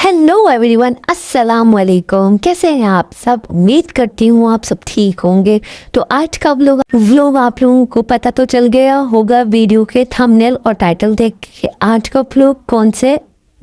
Hello everyone, अस्सलाम वालेकुम। कैसे हैं आप सब? उम्मीद करती हूँ आप सब ठीक होंगे। तो आज का व्लॉग आप लोगों को पता तो चल गया होगा वीडियो के थंबनेल और टाइटल देख के आज का व्लॉग कौन से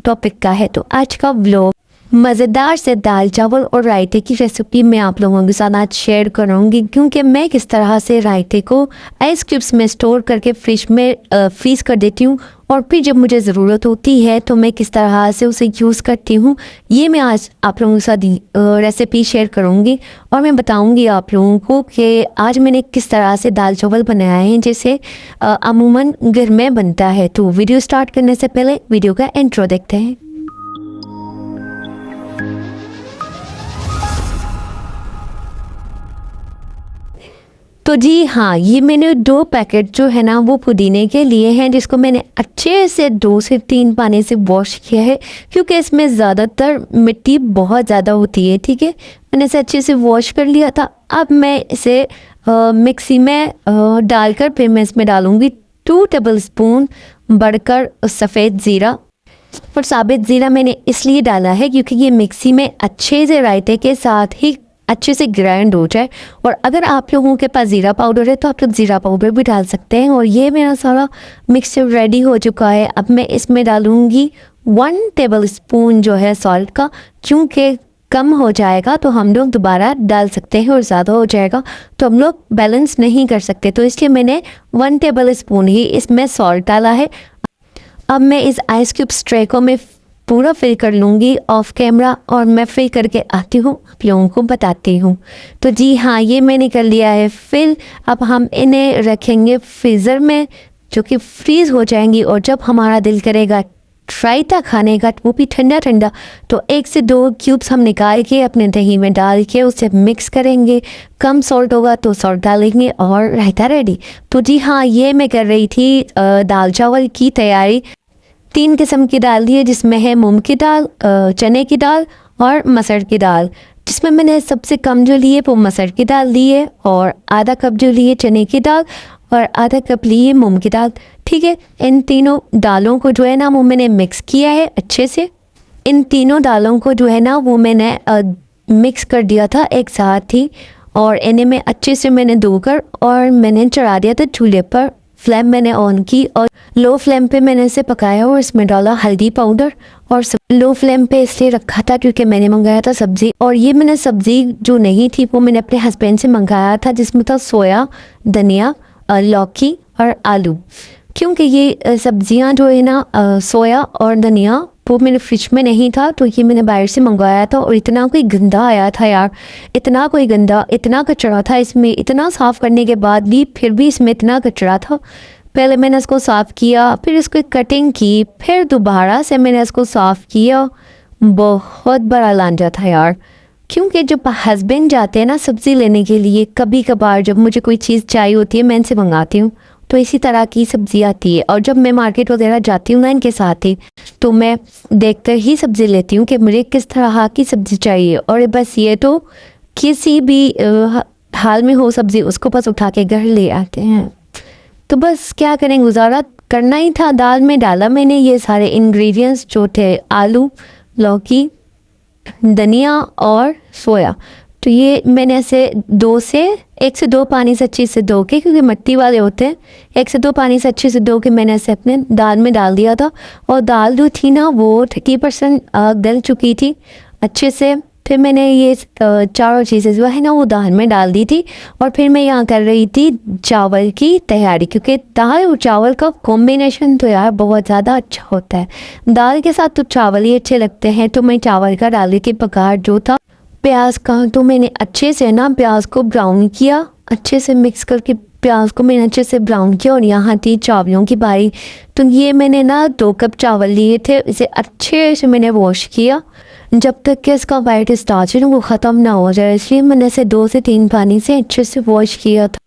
टॉपिक का है। तो आज का व्लॉग मज़ेदार से दाल चावल और रायते की रेसिपी मैं आप लोगों के साथ आज शेयर करूँगी, क्योंकि मैं किस तरह से रायते को आइस क्यूब्स में स्टोर करके फ्रिज में फ्रीज़ कर देती हूँ और फिर जब मुझे ज़रूरत होती है तो मैं किस तरह से उसे यूज़ करती हूँ, ये मैं आज आप लोगों के साथ रेसिपी शेयर करूँगी। और मैं बताऊँगी आप लोगों को कि आज मैंने किस तरह से दाल चावल बनाए हैं जैसे अमूमन घर में बनता है। तो वीडियो स्टार्ट करने से पहले वीडियो का इंट्रो देखते हैं। तो जी हाँ, ये मैंने 2 पैकेट जो है ना वो पुदीने के लिए हैं, जिसको मैंने अच्छे से 2 से 3 पानी से वॉश किया है, क्योंकि इसमें ज़्यादातर मिट्टी बहुत ज़्यादा होती है। ठीक है, मैंने इसे अच्छे से वॉश कर लिया था। अब मैं इसे मिक्सी में डालकर फिर मैं इसमें डालूँगी 2 टेबल स्पून बढ़कर सफ़ेद ज़ीरा। और साबित ज़ीरा मैंने इसलिए डाला है क्योंकि ये मिक्सी में अच्छे से रायते के साथ ही अच्छे से ग्राइंड हो जाए। और अगर आप लोगों के पास ज़ीरा पाउडर है तो आप लोग ज़ीरा पाउडर भी डाल सकते हैं। और ये मेरा सारा मिक्सचर रेडी हो चुका है। अब मैं इसमें डालूँगी 1 टेबल स्पून जो है सॉल्ट का, क्योंकि कम हो जाएगा तो हम लोग दोबारा डाल सकते हैं और ज़्यादा हो जाएगा तो हम लोग बैलेंस नहीं कर सकते, तो इसलिए मैंने 1 टेबल स्पून ही इसमें सॉल्ट डाला है। अब मैं इस आइस क्यूब ट्रे को मैं पूरा फिल कर लूँगी ऑफ कैमरा और मैं फिल करके आती हूँ, आप लोगों को बताती हूँ। तो जी हाँ, ये मैंने कर लिया है फिल। अब हम इन्हें रखेंगे फ्रीज़र में, जो कि फ्रीज़ हो जाएंगी। और जब हमारा दिल करेगा रायता खाने का, वो भी ठंडा ठंडा, तो 1 से 2 क्यूब्स हम निकाल के अपने दही में डाल के उसे मिक्स करेंगे। कम सॉल्ट होगा तो सॉल्ट डालेंगे और रायता रेडी। तो जी हाँ, ये मैं कर रही थी दाल चावल की तैयारी। 3 किस्म की दाल दी है, जिसमें है मूंग की दाल, चने की दाल और मसर की दाल। जिसमें मैंने सबसे कम जो ली है वो मसर की दाल ली है, और आधा कप जो ली है चने की दाल, और आधा कप ली है मूंग की दाल। ठीक है, इन तीनों दालों को जो है ना वो मैंने मिक्स किया है अच्छे से। इन तीनों दालों को जो है ना वो मैंने मिक्स कर दिया था एक साथ ही, और इन्हें मैं अच्छे से मैंने धोकर और मैंने चढ़ा दिया था चूल्हे पर। फ्लेम मैंने ऑन की और लो फ्लेम पे मैंने इसे पकाया और इसमें डाला हल्दी पाउडर। और लो फ्लेम पे इसलिए रखा था क्योंकि मैंने मंगाया था सब्ज़ी, और ये मैंने सब्ज़ी जो नहीं थी वो मैंने अपने हस्बैंड से मंगाया था, जिसमें था सोया, धनिया, लौकी और आलू। क्योंकि ये सब्ज़ियाँ जो है ना सोया और धनिया वो मेरे फ्रिज में नहीं था, तो ये मैंने बाहर से मंगवाया था। और इतना कोई गंदा आया था यार, इतना कोई गंदा, इतना कचरा था इसमें। इतना साफ़ करने के बाद भी फिर भी इसमें इतना कचरा था। पहले मैंने इसको साफ़ किया, फिर इसको कटिंग की, फिर दोबारा से मैंने इसको साफ़ किया। बहुत बड़ा लांजा था यार, क्योंकि जब हस्बैंड जाते हैं ना सब्ज़ी लेने के लिए, कभी कभार जब मुझे कोई चीज़ चाहिए होती है मैं इनसे मंगाती हूँ, तो इसी तरह की सब्ज़ी आती है। और जब मैं मार्केट वगैरह जाती हूँ ना इनके साथ ही, तो मैं देखकर ही सब्ज़ी लेती हूँ कि मुझे किस तरह की सब्ज़ी चाहिए। और बस ये तो किसी भी हाल में हो सब्ज़ी, उसको बस उठा के घर ले आते हैं। तो बस क्या करें, गुजारा करना ही था। दाल में डाला मैंने ये सारे इंग्रेडिएंट्स जो थे, आलू, लौकी, धनिया और सोया। तो ये मैंने ऐसे 1 से 2 पानी से अच्छे से धो के, क्योंकि मिट्टी वाले होते हैं, 1 से 2 पानी से अच्छे से धो के मैंने ऐसे अपने दाल में डाल दिया था। और दाल जो थी ना वो 30% गल चुकी थी अच्छे से। फिर मैंने ये चारों चीज़ें जो है ना वो दाल में डाल दी थी। और फिर मैं यहाँ कर रही थी चावल की तैयारी, क्योंकि दाल और चावल का कॉम्बिनेशन तो यार बहुत ज़्यादा अच्छा होता है। दाल के साथ तो चावल ही अच्छे लगते हैं। तो मैं चावल का डाल के बघार जो था प्याज का, तो मैंने अच्छे से ना प्याज को ब्राउन किया, अच्छे से मिक्स करके प्याज को मैंने अच्छे से ब्राउन किया। और यहाँ थी चावलों की बारी। तो ये मैंने ना 2 कप चावल लिए थे, इसे अच्छे से मैंने वॉश किया जब तक कि इसका वाइट स्टार्च है वो ख़त्म ना हो जाए, इसलिए मैंने इसे 2 से 3 पानी से अच्छे से वॉश किया था।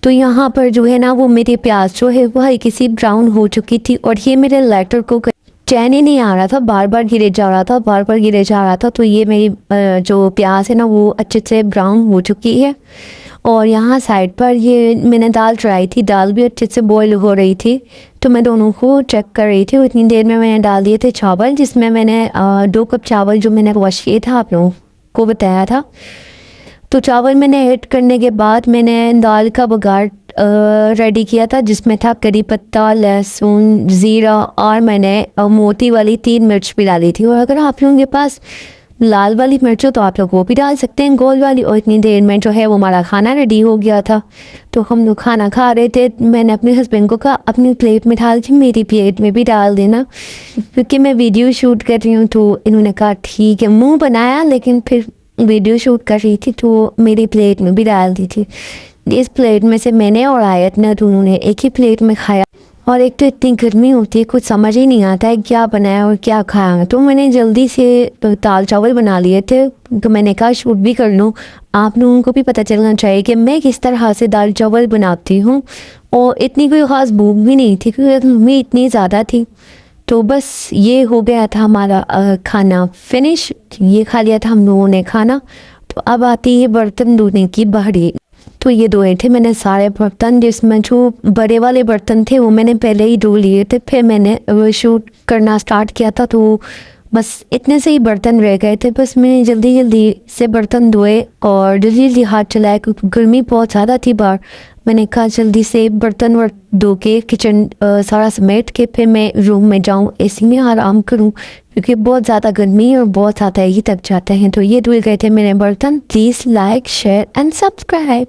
तो यहाँ पर जो है ना वो मेरी प्याज जो है वो हल्की सी ब्राउन हो चुकी थी। और ये मेरे लाइटर को चैन ही नहीं आ रहा था, बार बार गिरे जा रहा था, बार बार गिरे जा रहा था। तो ये मेरी जो प्याज है ना वो अच्छे से ब्राउन हो चुकी है। और यहाँ साइड पर ये मैंने दाल चढ़ाई थी, दाल भी अच्छे से बॉईल हो रही थी, तो मैं दोनों को चेक कर रही थी। उतनी देर में मैंने डाल दिए थे चावल, जिसमें मैंने 2 कप चावल जो मैंने वॉश किए था आप लोगों को बताया था। तो चावल मैंने ऐड करने के बाद मैंने दाल का बघार रेडी किया था, जिसमें था करी पत्ता, लहसुन, ज़ीरा और मैंने मोटी वाली 3 मिर्च भी डाली थी। और अगर आप लोगों के पास लाल वाली मिर्च हो तो आप लोग वो भी डाल सकते हैं, गोल वाली। और इतनी देर में जो है वो हमारा खाना रेडी हो गया था। तो हम लोग खाना खा रहे थे। मैंने अपने हस्बैंड को कहा अपनी प्लेट में डाल के मेरी प्लेट में भी डाल देना, क्योंकि मैं वीडियो शूट कर रही हूँ। तो इन्होंने कहा ठीक है, मुँह बनाया लेकिन फिर वीडियो शूट कर रही थी तो मेरी प्लेट में भी डाल दी थी। इस प्लेट में से मैंने और आयत ने दोनों ने एक ही प्लेट में खाया। और एक तो इतनी गर्मी होती है, कुछ समझ ही नहीं आता है क्या बनाया और क्या खाया। तो मैंने जल्दी से दाल चावल बना लिए थे, तो मैंने कहा शूट भी कर लूँ, आप लोगों को भी पता चलना चाहिए कि मैं किस तरह से दाल चावल बनाती हूँ। और इतनी कोई ख़ास भूख भी नहीं थी क्योंकि गर्मी इतनी ज़्यादा थी। तो बस ये हो गया था हमारा खाना फिनिश, ये खा लिया था हम लोगों ने खाना। तो अब आती है बर्तन धोने की बारी। तो ये धोए थे मैंने सारे बर्तन, जिसमें जो बड़े वाले बर्तन थे वो मैंने पहले ही धो लिए थे, फिर मैंने शूट करना स्टार्ट किया था। तो बस इतने से ही बर्तन रह गए थे। बस मैंने जल्दी जल्दी से बर्तन धोए और जल्दी जल्दी हाथ चलाए क्योंकि गर्मी बहुत ज़्यादा थी बाहर। मैंने कहा जल्दी से बर्तन धो के किचन सारा समेट के फिर मैं रूम में जाऊँ, एसी में आराम करूँ, क्योंकि बहुत ज़्यादा गर्मी और बहुत ज़्यादा ही थक जाते हैं। तो ये धुल गए थे मेरे बर्तन। Please like, share and subscribe.